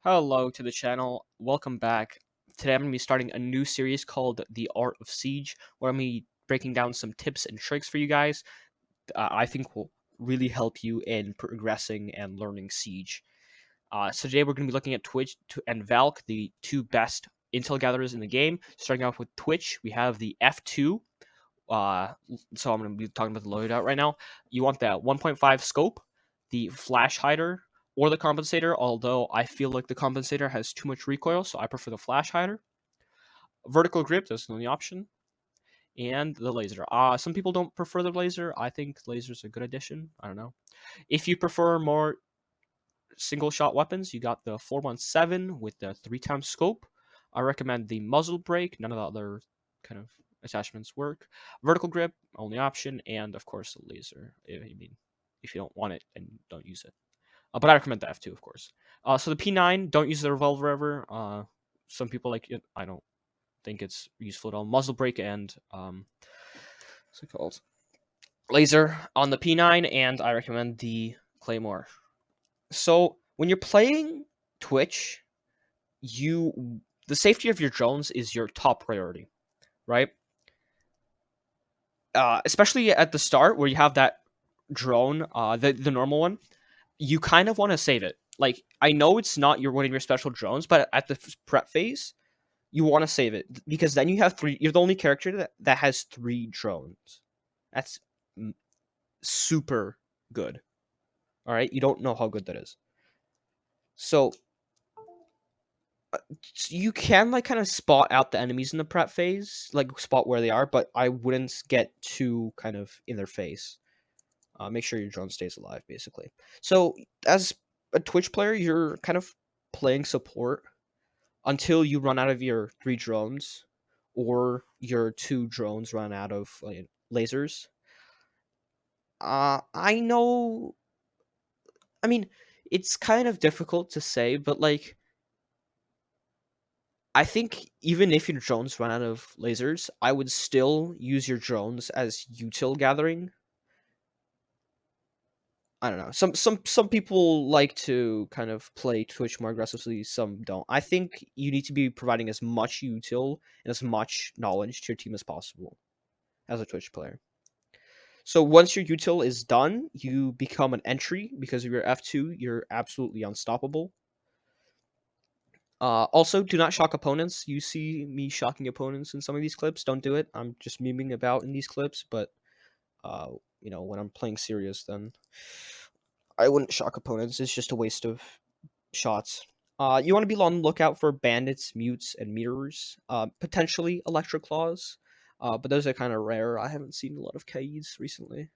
Hello to the channel. Welcome back. Today I'm going to be starting a new series called The Art of Siege, where I'm going to be breaking down some tips and tricks for you guys I think will really help you in progressing and learning Siege. So today we're going to be looking at Twitch and Valk, the two best intel gatherers in the game. Starting off with Twitch, we have the F2. So I'm going to be talking about the loadout right now. You want that 1.5 scope, the flash hider, or the compensator, although I feel like the compensator has too much recoil, so I prefer the flash hider. Vertical grip, that's the only option. And the laser. Some people don't prefer the laser. I think laser's a good addition. I don't know. If you prefer more single shot weapons, you got the 417 with the 3x scope. I recommend the muzzle brake. None of the other kind of attachments work. Vertical grip, only option, and of course the laser. I mean, if you don't want it, then don't use it. But I recommend the F2, of course. So the P9, don't use the revolver ever. Some people like it. I don't think it's useful at all. Muzzle brake and what's it called? Laser on the P9, and I recommend the Claymore. So when you're playing Twitch, the safety of your drones is your top priority, right? Especially at the start where you have that drone, the normal one, you kind of want to save it. Like I know it's not one of your special drones, but at the prep phase, you want to save it because then you have three. You're the only character that has three drones. That's super good. All right, you don't know how good that is. So you can like kind of spot out the enemies in the prep phase, like spot where they are, but I wouldn't get too kind of in their face. Make sure your drone stays alive, basically. So as a Twitch player, you're kind of playing support until you run out of your three drones or your two drones run out of lasers. I know. I mean, it's kind of difficult to say, but like I think even if your drones run out of lasers, I would still use your drones as util gathering. I don't know. Some people like to kind of play Twitch more aggressively, some don't. I think you need to be providing as much util and as much knowledge to your team as possible as a Twitch player. So once your util is done, you become an entry because of your F2, you're absolutely unstoppable. Also, do not shock opponents. You see me shocking opponents in some of these clips. Don't do it. I'm just memeing about in these clips, but uh, when I'm playing serious, then I wouldn't shock opponents. It's just a waste of shots. You want to be on the lookout for bandits, mutes, and mirrors. Potentially electric claws, but those are kind of rare. I haven't seen a lot of KEs recently.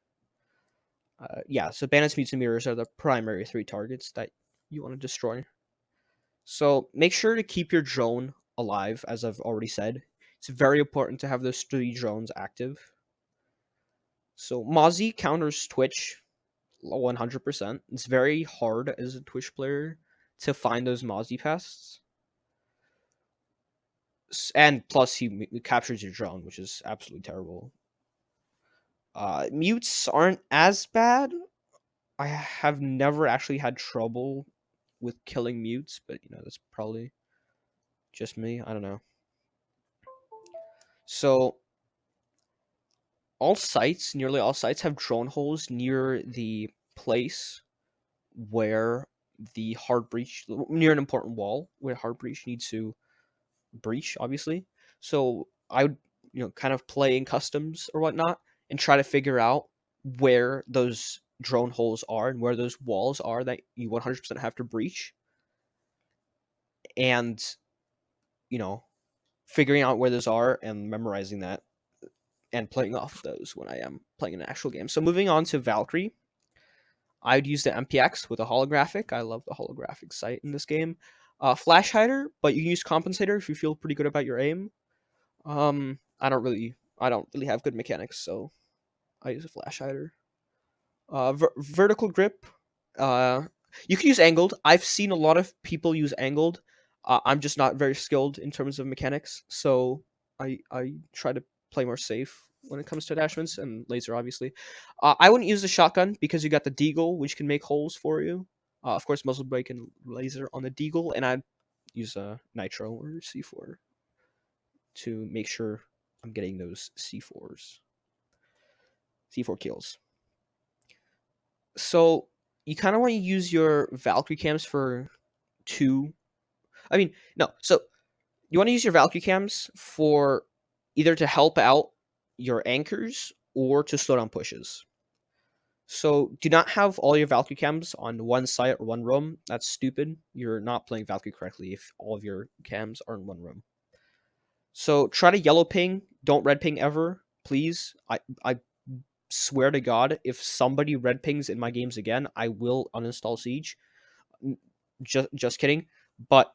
Yeah, so bandits, mutes, and mirrors are the primary three targets that you want to destroy. So make sure to keep your drone alive, as I've already said. It's very important to have those three drones active. So Mozzie counters Twitch 100%. It's very hard as a Twitch player to find those Mozzie pests. And plus, he captures your drone, which is absolutely terrible. Mutes aren't as bad. I have never actually had trouble with killing mutes, but that's probably just me. I don't know. So nearly all sites have drone holes near the place where the hard breach, near an important wall where hard breach needs to breach, obviously. So I would, kind of play in customs or whatnot and try to figure out where those drone holes are and where those walls are that you 100% have to breach. And, you know, figuring out where those are and memorizing that and playing off those when I am playing an actual game. So moving on to Valkyrie, I'd use the MPX with a holographic. I love the holographic sight in this game. Flash hider, but you can use compensator if you feel pretty good about your aim. I don't really have good mechanics, so I use a flash hider. Vertical grip. Uh, you can use angled. I've seen a lot of people use angled. I'm just not very skilled in terms of mechanics, so I try to play more safe when it comes to attachments and laser, obviously. I wouldn't use the shotgun because you got the deagle, which can make holes for you. Of course, muzzle brake and laser on the deagle, and I use a nitro or C4 to make sure I'm getting those C4 kills. So you kind of want to use your Valkyrie cams for two. I mean, no. So you want to use your Valkyrie cams for either to help out your anchors or to slow down pushes. So do not have all your Valkyrie cams on one site or one room. That's stupid. You're not playing Valkyrie correctly if all of your cams are in one room. So try to yellow ping. Don't red ping ever, please. I swear to God, if somebody red pings in my games again, I will uninstall Siege. Just kidding. But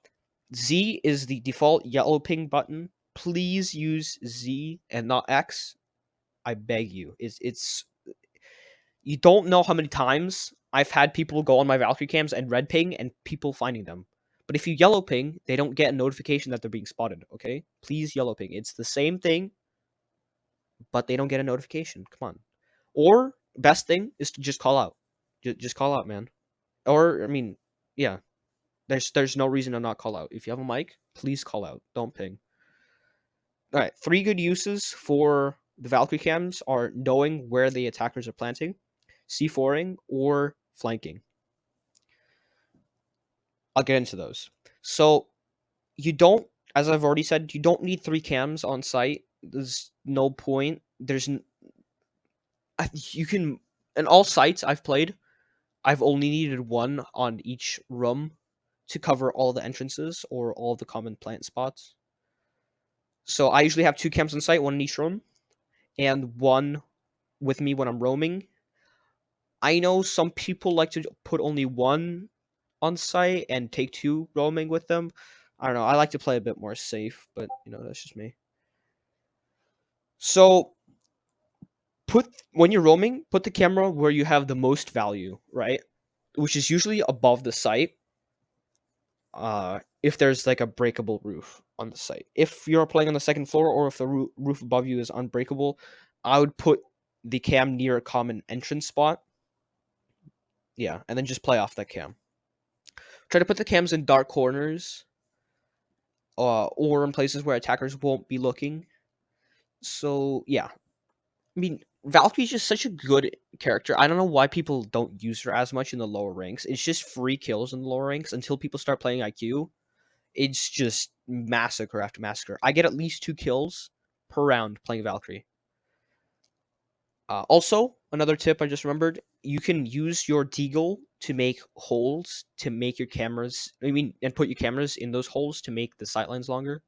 Z is the default yellow ping button. Please use Z and not X. I beg you. It's you don't know how many times I've had people go on my Valkyrie cams and red ping and people finding them. But if you yellow ping, they don't get a notification that they're being spotted, okay? Please yellow ping. It's the same thing, but they don't get a notification. Come on. Or best thing is to just call out. Just call out, man. Or I mean, yeah. There's no reason to not call out. If you have a mic, please call out. Don't ping. All right, 3 good uses for the Valkyrie cams are knowing where the attackers are planting, C4ing, or flanking. I'll get into those. So you don't, as I've already said, you don't need 3 cams on site. There's no point. You can, in all sites I've played, I've only needed 1 on each room to cover all the entrances or all the common plant spots. So I usually have 2 cams on site, 1 in each room, and 1 with me when I'm roaming. I know some people like to put only 1 on site and take 2 roaming with them. I don't know. I like to play a bit more safe, but that's just me. So when you're roaming, put the camera where you have the most value, right? Which is usually above the site. If there's like a breakable roof on the site. If you're playing on the second floor or if the roof above you is unbreakable, I would put the cam near a common entrance spot. Yeah, and then just play off that cam. Try to put the cams in dark corners, or in places where attackers won't be looking. So yeah, I mean, Valkyrie's just such a good character. I don't know why people don't use her as much in the lower ranks. It's just free kills in the lower ranks until people start playing IQ. It's just massacre after massacre. I get at least 2 kills per round playing Valkyrie. Also, another tip I just remembered: you can use your deagle to make holes to make your cameras. And put your cameras in those holes to make the sightlines longer.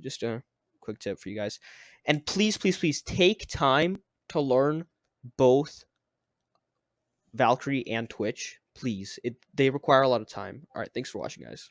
Just a quick tip for you guys. And please, please, please take time to learn both Valkyrie and Twitch. Please, they require a lot of time. All right, thanks for watching, guys.